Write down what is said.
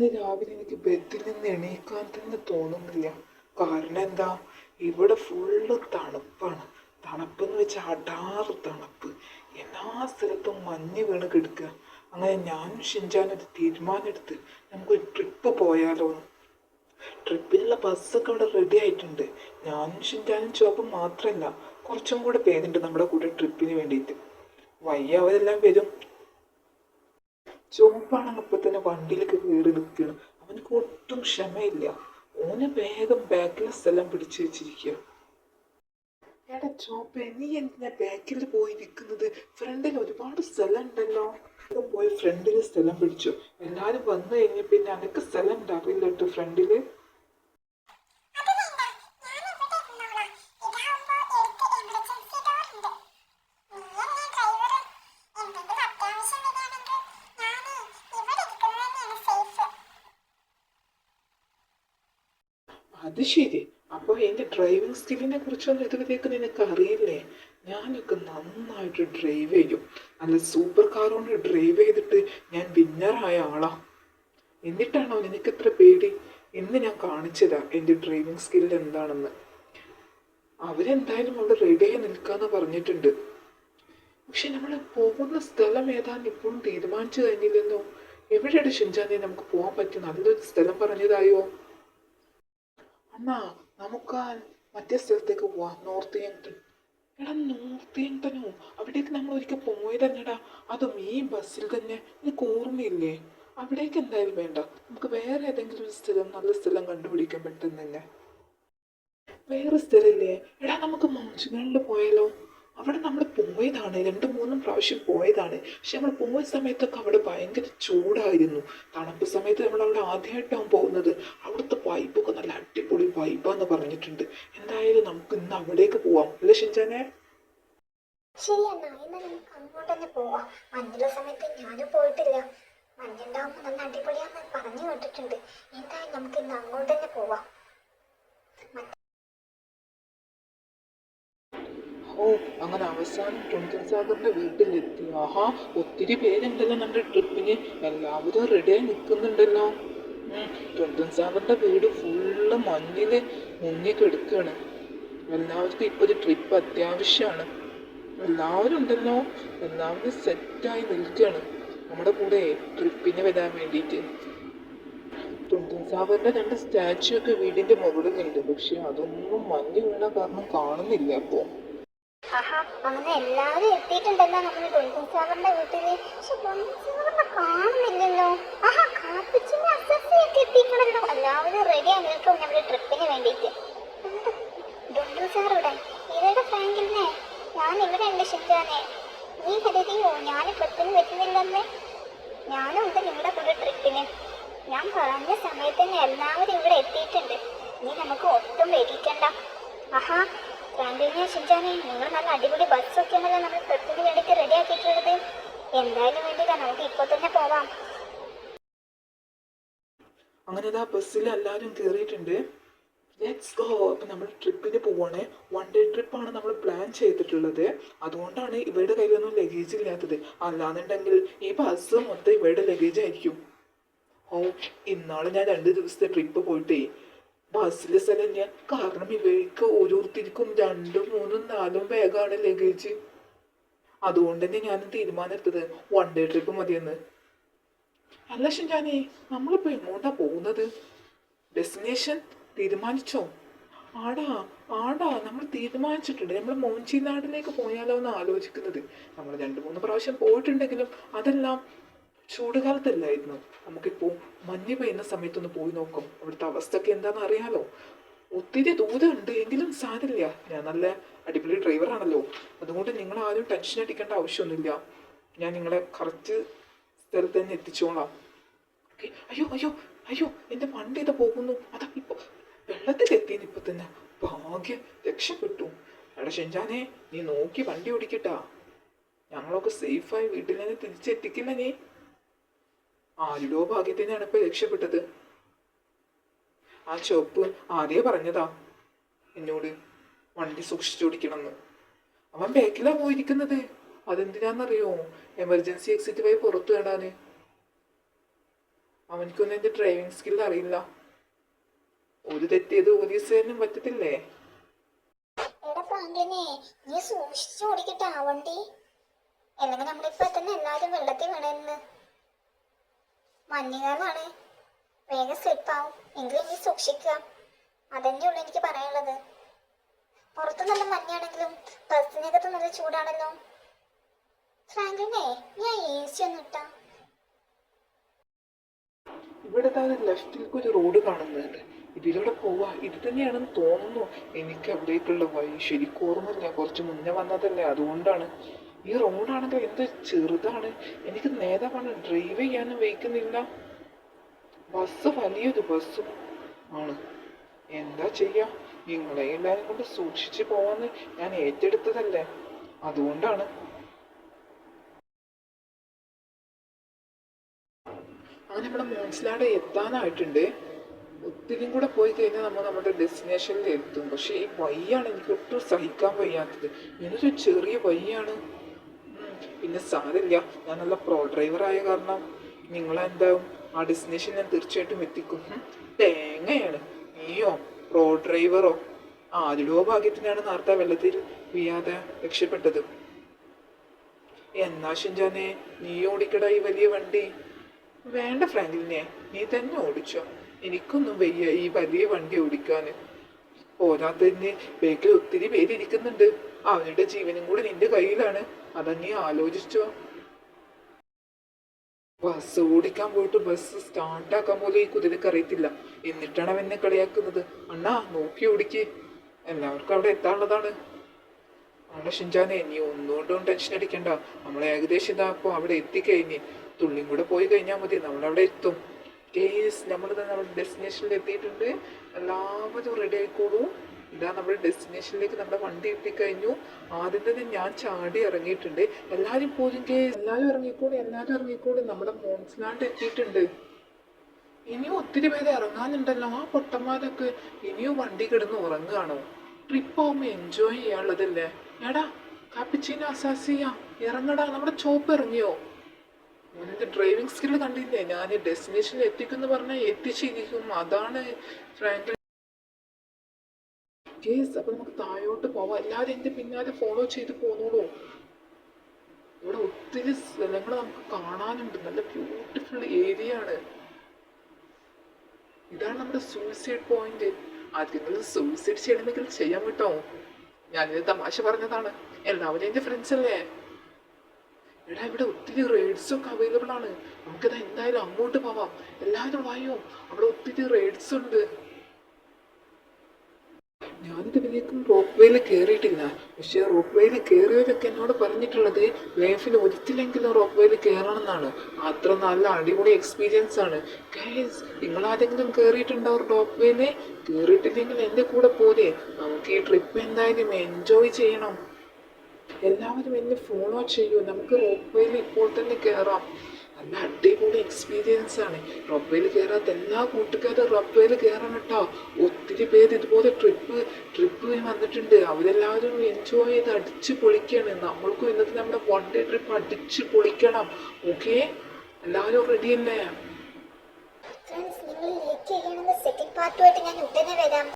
ഇന്ന് രാവിലെ എനിക്ക് ബെഡിൽ നിന്ന് എണീക്കാൻ തന്നെ തോന്നുന്നില്ല. കാരണം എന്താ, ഇവിടെ ഫുള്ള് തണുപ്പാണ്. തണുപ്പെന്ന് വെച്ചാൽ അടാറ് തണുപ്പ്. എല്ലാ സ്ഥലത്തും മഞ്ഞ് വീണ് കിടക്കുക. അങ്ങനെ ഞാനും ഷിൻചാനൊരു തീരുമാനം എടുത്ത് നമുക്കൊരു ട്രിപ്പ് പോയാലോ. ട്രിപ്പിനുള്ള ബസ്സൊക്കെ ഇവിടെ റെഡി ആയിട്ടുണ്ട്. ഞാനും ഷിൻചാനും ചോപ്പും മാത്രമല്ല, കുറച്ചും കൂടെ പേരുണ്ട് നമ്മുടെ കൂടെ ട്രിപ്പിന് വേണ്ടിയിട്ട്. വയ്യ അവരെല്ലാം വരും. ചോപ്പാണെങ്കിൽ ഇപ്പൊ തന്നെ വണ്ടിയിലേക്ക് കയറി നിൽക്കണം. അവനക്ക് ഒട്ടും ക്ഷമയില്ല. ഓന് വേഗം ബാക്കിലെ സ്ഥലം പിടിച്ചു വെച്ചിരിക്കുക. എടാ ചോപ്പേ, നീ എന്തിനാ ബാക്കിൽ പോയി നിൽക്കുന്നത്? ഫ്രണ്ടിൽ ഒരുപാട് സ്ഥലം ഉണ്ടല്ലോ. പോയി ഫ്രണ്ടിൽ സ്ഥലം പിടിച്ചു. എല്ലാരും വന്നു കഴിഞ്ഞ പിന്നെ അനക്ക് സ്ഥലം ഉണ്ടാവില്ല കേട്ടോ ഫ്രണ്ടില്. അത് ശരി. അപ്പോൾ എൻ്റെ ഡ്രൈവിംഗ് സ്കില്ലിനെ കുറിച്ചൊന്നും ഇതുവരേക്ക് നിനക്ക് അറിയില്ലേ? ഞാനൊക്കെ നന്നായിട്ട് ഡ്രൈവ് ചെയ്യും. നല്ല സൂപ്പർ കാർ കൊണ്ട് ഡ്രൈവ് ചെയ്തിട്ട് ഞാൻ വിന്നറായ ആളാ. എന്നിട്ടാണോ നിനക്ക് ഇത്ര പേടി? ഇന്ന് ഞാൻ കാണിച്ചതാ എൻ്റെ ഡ്രൈവിംഗ് സ്കില്ല് എന്താണെന്ന്. അവരെന്തായാലും അവിടെ റെഡിയായി നിൽക്കാന്ന് പറഞ്ഞിട്ടുണ്ട്. പക്ഷെ നമ്മൾ പോകുന്ന സ്ഥലം ഏതാന്ന് ഇപ്പോഴും തീരുമാനിച്ചു കഴിഞ്ഞില്ലല്ലോ. എവിടെയാണ് ഷിൻചാനെ നമുക്ക് പോകാൻ പറ്റും? നല്ലൊരു സ്ഥലം പറഞ്ഞതായോ? അണ്ണാ, നമുക്ക് മറ്റേ സ്ഥലത്തേക്ക് പോവാം, നോർത്ത് യങ്ടൺ. എടാ നോർത്ത് യങ്ടനോ? അവിടേക്ക് നമ്മൾ ഒരിക്കൽ പോയതന്നെടാ. അതും ഈ ബസ്സിൽ തന്നെ. നിനക്ക് ഓർമ്മയില്ലേ? അവിടേക്ക് എന്തായാലും വേണ്ട. നമുക്ക് വേറെ ഏതെങ്കിലും ഒരു സ്ഥലം, നല്ല സ്ഥലം കണ്ടുപിടിക്കാൻ പെട്ടെന്ന് തന്നെ. വേറെ സ്ഥലമില്ലേ? എടാ നമുക്ക് മൗണ്ടുകളിൽ പോയാലോ? അവിടെ നമ്മൾ പോയതാണ്, 2-3 പ്രാവശ്യം പോയതാണ്. പക്ഷെ നമ്മൾ പോയ സമയത്തൊക്കെ അവിടെ ഭയങ്കര ചൂടായിരുന്നു. തണുപ്പ് സമയത്ത് നമ്മൾ അവിടെ ആദ്യമായിട്ടാണ് പോകുന്നത്. അവിടുത്തെ വൈബൊക്കെ നല്ല അടിപൊളി വൈബാന്ന് പറഞ്ഞിട്ടുണ്ട്. എന്തായാലും നമുക്ക് ഇന്ന് അവിടേക്ക് പോവാം, അല്ലേ ഷിൻചാനെ? ശരി എന്നാ, ഇന്ന് നമുക്ക് അങ്ങോട്ട് തന്നെ പോവാം. മഞ്ഞുള്ള സമയത്ത് ഞാനും പോയിട്ടില്ല. മഞ്ഞുണ്ടാവുമ്പോ നല്ല അടിപൊളിയാന്ന് പറഞ്ഞു കേട്ടിട്ടുണ്ട്. എന്തായാലും നമുക്ക് ഇന്ന് അങ്ങോട്ട് തന്നെ പോവാം. ഓ, അങ്ങനെ അവസാനം ട്വിങ്കിൾ സാഗറിന്റെ വീട്ടിലെത്തി. ആഹാ, ഒത്തിരി പേരുണ്ടല്ലോ നമ്മുടെ ട്രിപ്പിന്. എല്ലാവരും റെഡിയായി നിൽക്കുന്നുണ്ടല്ലോ. ട്വിങ്കിൾ സാഗറിന്റെ വീട് ഫുള്ള് മഞ്ഞില് മുങ്ങിക്കെടുക്കുകയാണ്. എല്ലാവർക്കും ഇപ്പൊ ഒരു ട്രിപ്പ് അത്യാവശ്യമാണ്. എല്ലാവരും ഉണ്ടല്ലോ, എല്ലാവരും സെറ്റായി നിൽക്കുകയാണ് നമ്മുടെ കൂടെ ട്രിപ്പിന് വരാൻ വേണ്ടിയിട്ട്. ട്വിങ്കിൾ സാഗറിന്റെ 2 സ്റ്റാച്ചു ഒക്കെ വീടിന്റെ മുകളിലുണ്ട്. പക്ഷെ അതൊന്നും മഞ്ഞ് വീണ കാരണം കാണുന്നില്ല അപ്പോ. ആഹാ, അങ്ങനെ എല്ലാവരും എത്തിയിട്ടുണ്ടല്ലോ നമ്മുടെ ട്വിങ്കിൾ സാഗറിന്റെ വീട്ടില്. പക്ഷെ ട്വിങ്കിൾ സാഗറിനെ കാണുന്നില്ലല്ലോ. ആഹാ, കാപ്പിച്ചിന്റെ അസസിയൊക്കെ എത്തിക്കണല്ലോ. എല്ലാവരും റെഡിയായി നിൽക്കും നമ്മുടെ ട്രിപ്പിന് വേണ്ടിയിട്ട്. ട്വിങ്കിൾ സാർ ഇവിടെ. ഇവരുടെ ഫ്രാങ്കിലിനെ, ഞാൻ ഇവിടെ ഉണ്ട് ഷിൻചാനെ. നീ കരുതിയോ ഞാൻ ട്രിപ്പിന് വരുന്നില്ലെന്ന്? ഞാനും ഉണ്ട് നിങ്ങളുടെ കൂടെ ട്രിപ്പിന്. ഞാൻ പറഞ്ഞ സമയത്ത് തന്നെ എല്ലാവരും ഇവിടെ എത്തിയിട്ടുണ്ട്. ഇനി നമുക്ക് ഒട്ടും വൈകിക്കണ്ട. ആഹാ, ഫ്രാങ്കിലിനെ ഷിൻചാനെ, നിങ്ങൾ നല്ല അടിപൊളി ബസ്സൊക്കെ ആണല്ലോ നമ്മൾ ട്രിപ്പിന് വേണ്ടിയിട്ട് റെഡി ആക്കിയിട്ടുള്ളത്. എന്തായാലും വേണ്ടിയില്ല, നമുക്ക് ഇപ്പോൾ തന്നെ പോവാം. അങ്ങനെ ആ ബസ്സിൽ എല്ലാവരും കയറിയിട്ടുണ്ട്. Let's go. അപ്പം നമ്മൾ ട്രിപ്പിന് പോവാണ്. 1 ഡേ ട്രിപ്പാണ് നമ്മൾ പ്ലാൻ ചെയ്തിട്ടുള്ളത്. അതുകൊണ്ടാണ് ഇവരുടെ കയ്യിലൊന്നും ലഗേജ് ഇല്ലാത്തത്. അല്ലാന്നുണ്ടെങ്കിൽ ഈ ബസ് മൊത്തം ഇവരുടെ ലഗേജ് ആയിരിക്കും. ഓ, ഇന്നാള് ഞാൻ 2 ദിവസത്തെ ട്രിപ്പ് പോയിട്ടേ ബസ്സിലെ സ്ഥലമില്ല. കാരണം ഇവർക്ക് ഓരോരുത്തർക്കും 2, 3, 4 ബാഗാണ് ലഗേജ്. അതുകൊണ്ട് തന്നെ ഞാൻ തീരുമാനം എടുത്തത് 1 ഡേ ട്രിപ്പ് മതിയെന്ന്. അല്ല ഷിൻചാനെ, നമ്മളിപ്പോ എങ്ങോട്ടാ പോകുന്നത്? ഡെസ്റ്റിനേഷൻ തീരുമാനിച്ചോ? ആടാ ആടാ, നമ്മൾ തീരുമാനിച്ചിട്ടുണ്ട്. നമ്മൾ മോഞ്ചിനാടിലേക്ക് പോയാലോ എന്ന് ആലോചിക്കുന്നത്. നമ്മൾ 2-3 പ്രാവശ്യം പോയിട്ടുണ്ടെങ്കിലും അതെല്ലാം ചൂടുകാലത്തല്ലായിരുന്നു. നമുക്കിപ്പോൾ മഞ്ഞ് പെയ്യുന്ന സമയത്തൊന്ന് പോയി നോക്കും. അവിടുത്തെ അവസ്ഥയൊക്കെ എന്താണെന്ന് അറിയാലോ. ഒത്തിരി ദൂരം ഉണ്ട് എങ്കിലും സാരില്ല. ഞാൻ നല്ല അടിപൊളി ഡ്രൈവറാണല്ലോ. അതുകൊണ്ട് നിങ്ങൾ ആരും ടെൻഷൻ അടിക്കേണ്ട ആവശ്യമൊന്നുമില്ല. ഞാൻ നിങ്ങളെ കറക്റ്റ് സ്ഥലത്ത് തന്നെ എത്തിച്ചോളാം. ഓക്കെ. അയ്യോ അയ്യോ അയ്യോ, എൻ്റെ വണ്ടി ഇത് പോകുന്നു. അതാ ഇപ്പോൾ വെള്ളത്തിലെത്തിയെന്ന് ഇപ്പൊ തന്നെ. ഭാഗ്യം, രക്ഷപ്പെട്ടു. എടാ ഷിൻചാനെ, നീ നോക്കി വണ്ടി ഓടിക്കട്ടാ. ഞങ്ങളൊക്കെ സേഫായി വീട്ടിൽ നിന്ന് തിരിച്ചെത്തിക്കില്ല നീ. ആരുടോ ഭാഗ്യത്തിനാണ് ഇപ്പൊ രക്ഷപ്പെട്ടത്. ആ ചോപ്പ് ആദ്യേ പറഞ്ഞതാ എന്നോട് വണ്ടി സൂക്ഷിച്ചോടിക്കണമെന്ന്. അവൻ ബാക്കിലാ പോയിരിക്കുന്നത്. അതെന്തിനാന്നറിയോ? എമർജൻസി എക്സിറ്റ് വഴി പുറത്തു വിടാന്. അവനിക്കൊന്നും എൻ്റെ ഡ്രൈവിംഗ് സ്കിൽ അറിയില്ല. ഒരു തെറ്റിയത് പോലീസുകാരനും പറ്റത്തില്ലേ? എടാ ഫ്രാങ്ക്ലിനെ, നീ സൂക്ഷിച്ചു ഓടിക്കട്ടെ ആ വണ്ടി. അല്ലെങ്കിൽ നമ്മളിപ്പോ തന്നെ എല്ലാരും വെള്ളത്തിൽ വീണെന്ന്. മഞ്ഞുകാലാണ്, വേഗം സ്ലിപ്പാവും. എങ്കിലും നീ സൂക്ഷിക്കുക. അതന്നെ ഉള്ളു എനിക്ക് പറയാനുള്ളത്. പുറത്ത് നല്ല മഞ്ഞാണെങ്കിലും ബസ്സിനകത്ത് നല്ല ചൂടാണല്ലോ. ഫ്രാങ്ക്ലിനെ, ഞാൻ AC ഒന്ന് ഇട്ടാ. ഇവിടെ താഴെ ലെഫ്റ്റിലേക്ക് ഒരു റോഡ് കാണുന്നുണ്ട്. ഇതിലൂടെ പോവാ. ഇത് തന്നെയാണെന്ന് തോന്നുന്നു. എനിക്ക് അവിടേക്കുള്ള വഴി ശരിക്കും ഓർമ്മയില്ല. കുറച്ച് മുന്നേ വന്നതല്ലേ, അതുകൊണ്ടാണ്. ഈ റോഡാണെങ്കിൽ എന്ത് ചെറുതാണ്. എനിക്ക് നേതാവാണ്, ഡ്രൈവ് ചെയ്യാനും വയ്ക്കുന്നില്ല. ബസ് വലിയൊരു ബസ്സും ആണ്. എന്താ ചെയ്യാ, നിങ്ങളെ എല്ലാവരും കൊണ്ട് സൂക്ഷിച്ച് പോവാന്ന് ഞാൻ ഏറ്റെടുത്തതല്ലേ, അതുകൊണ്ടാണ്. അങ്ങനെ നമ്മുടെ മോൺസ്ലാഡ് എത്താനായിട്ടുണ്ട്. ഒത്തിരിയും കൂടെ പോയി കഴിഞ്ഞാൽ നമ്മൾ നമ്മുടെ ഡെസ്റ്റിനേഷനിൽ എത്തും. പക്ഷേ ഈ വഴിയാണ് എനിക്ക് ഒട്ടും സഹിക്കാൻ വയ്യാത്തത്. ഇങ്ങനൊരു ചെറിയ വഴിയാണ്. പിന്നെ സാരില്ല, ഞാൻ നല്ല പ്രോ ഡ്രൈവറായ കാരണം നിങ്ങളെന്താവും ആ ഡെസ്റ്റിനേഷൻ ഞാൻ തീർച്ചയായിട്ടും എത്തിക്കും. തേങ്ങയാണ്. നീയോ പ്രോ ഡ്രൈവറോ? ആരുടോ ഭാഗ്യത്തിനാണ് നേരത്തെ വെള്ളത്തിൽ വീഴാതെ രക്ഷപ്പെട്ടത്. എന്നാ ഷിൻജാനെ, നീ ഓടിക്കടാ ഈ വലിയ വണ്ടി. വേണ്ട ഫ്രാങ്ക്ലിനെ, നീ തന്നെ ഓടിച്ചോ. എനിക്കൊന്നും വയ്യ ഈ വലിയ വണ്ടി ഓടിക്കാൻ. പോരാത്തതിന് ബാക്കിൽ ഒത്തിരി പേരിയ്ക്കുന്നുണ്ട്. അവരുടെ ജീവനും കൂടെ നിന്റെ കയ്യിലാണ്. അതാ നീ ആലോചിച്ചോ. ബസ് ഓടിക്കാൻ പോയിട്ട് ബസ് സ്റ്റാർട്ടാക്കാൻ പോലും ഈ കുതിരക്ക് അറിയത്തില്ല. എന്നിട്ടാണ് അവൻ എന്നെ കളിയാക്കുന്നത്. അണ്ണാ നോക്കി ഓടിക്ക്, എല്ലാവർക്കും അവിടെ എത്താനുള്ളതാണ്. അവിടെ ഷിൻജാനെ, നീ ഒന്നുകൊണ്ടും ടെൻഷൻ അടിക്കണ്ട. നമ്മൾ ഏകദേശം ഇതാ അപ്പോൾ അവിടെ എത്തിക്കഴിഞ്ഞ്. തുള്ളിയും കൂടെ പോയി കഴിഞ്ഞാൽ മതി, നമ്മളവിടെ എത്തും. കേസ് നമ്മൾ നമ്മുടെ ഡെസ്റ്റിനേഷനിൽ എത്തിയിട്ടുണ്ട്. എല്ലാവരും റെഡി ആയിക്കോളൂ. ഇതാ നമ്മുടെ ഡെസ്റ്റിനേഷനിലേക്ക് നമ്മുടെ വണ്ടി എത്തിക്കഴിഞ്ഞു. ആദ്യം തന്നെ ഞാൻ ചാടി ഇറങ്ങിയിട്ടുണ്ട്. എല്ലാവരും പോരും കേസ്, എല്ലാവരും ഇറങ്ങിക്കോളൂ. നമ്മുടെ മോൺസ്ലാൻഡ് എത്തിയിട്ടുണ്ട്. ഇനിയും ഒത്തിരി പേര് ഇറങ്ങാനുണ്ടല്ലോ. ആ പൊട്ടന്മാരൊക്കെ ഇനിയും വണ്ടി കിടന്ന് ഉറങ്ങുകയാണോ? ട്രിപ്പ് ആവുമ്പോൾ എൻജോയ് ചെയ്യാനുള്ളതല്ലേ. എടാ കാപ്പിച്ചീനോ അസാസിയ, ഇറങ്ങടാ. നമ്മുടെ ചോപ്പ് ഇറങ്ങിയോ? മോനിന്റെ ഡ്രൈവിംഗ് സ്കില്ല് കണ്ടില്ലേ? ഞാൻ ഡെസ്റ്റിനേഷനിൽ എത്തിക്കുമെന്ന് പറഞ്ഞാൽ എത്തിച്ചിരിക്കും. അതാണ് ഫ്രാങ്ക്ലിൻ. കേസ്, അപ്പൊ നമുക്ക് താഴോട്ട് പോവാം. എല്ലാവരും എൻ്റെ പിന്നാലെ ഫോളോ ചെയ്ത് പോന്നോളൂ. ഇവിടെ ഒത്തിരി സ്ഥലങ്ങൾ നമുക്ക് കാണാനുണ്ട്. നല്ല ബ്യൂട്ടിഫുൾ ഏരിയ ആണ്. ഇതാണ് നമ്മുടെ സൂയിസൈഡ് പോയിന്റ്. ആർക്കെങ്കിലും സൂയിസൈഡ് ചെയ്യണമെങ്കിൽ ചെയ്യാൻ കേട്ടോ. ഞാനിത് തമാശ പറഞ്ഞതാണ്. എല്ലാവരും എൻ്റെ ഫ്രണ്ട്സ് അല്ലേ. എടാ, ഇവിടെ ഒത്തിരി റൈഡ്സും ഒക്കെ അവൈലബിൾ ആണ്. നമുക്കിതാ എന്തായാലും അങ്ങോട്ട് പോവാം. എല്ലാവരും വായോ, അവിടെ ഒത്തിരി റൈഡ്സ് ഉണ്ട്. ഞാനിതുവരേക്കും റോപ്പ് വേയിൽ കയറിയിട്ടില്ല. പക്ഷെ റോപ്പ് വേയിൽ കയറിയവരൊക്കെ എന്നോട് പറഞ്ഞിട്ടുള്ളത് ലൈഫിൽ ഒരിക്കലെങ്കിലും റോപ്പ് വേയിൽ കയറണം എന്നാണ്. അത്ര നല്ല അടിപൊളി എക്സ്പീരിയൻസ് ആണ്. ഗൈസ്, നിങ്ങളാരെങ്കിലും കയറിയിട്ടുണ്ടോ റോപ്പ് വേയിൽ? കയറിയിട്ടില്ലെങ്കിൽ എൻ്റെ കൂടെ പോരെ. നമുക്ക് ഈ ട്രിപ്പ് എന്തായാലും എൻജോയ് ചെയ്യണം. എല്ലാവരും എന്നെ ഫോളോ ചെയ്യൂ. നമുക്ക് റോപ്പ് വേയിൽ ഇപ്പോൾ തന്നെ കയറാം. നല്ല അടിപൊളി എക്സ്പീരിയൻസ് ആണ്. റോപ്പ് വേയിൽ കയറാത്ത എല്ലാ കൂട്ടുകാരും റോപ്പ് വേയിൽ കയറണം കേട്ടോ. ഒത്തിരി പേര് ഇതുപോലെ ട്രിപ്പ് വന്നിട്ടുണ്ട്. അവരെല്ലാവരും എൻജോയ് ചെയ്ത് അടിച്ച് പൊളിക്കുകയാണ്. നമ്മൾക്കും ഇന്നത്തെ നമ്മുടെ 1 ഡേ ട്രിപ്പ് അടിച്ച് പൊളിക്കണം. ഓക്കെ, എല്ലാവരും റെഡിയല്ലേ? ഫ്രണ്ട്സ്, നിങ്ങൾ ലൈക്ക് ചെയ്യണമെന്ന് സെക്കൻഡ് പാർട്ടുമായിട്ട് ഞാൻ ഉടനെ വരാം.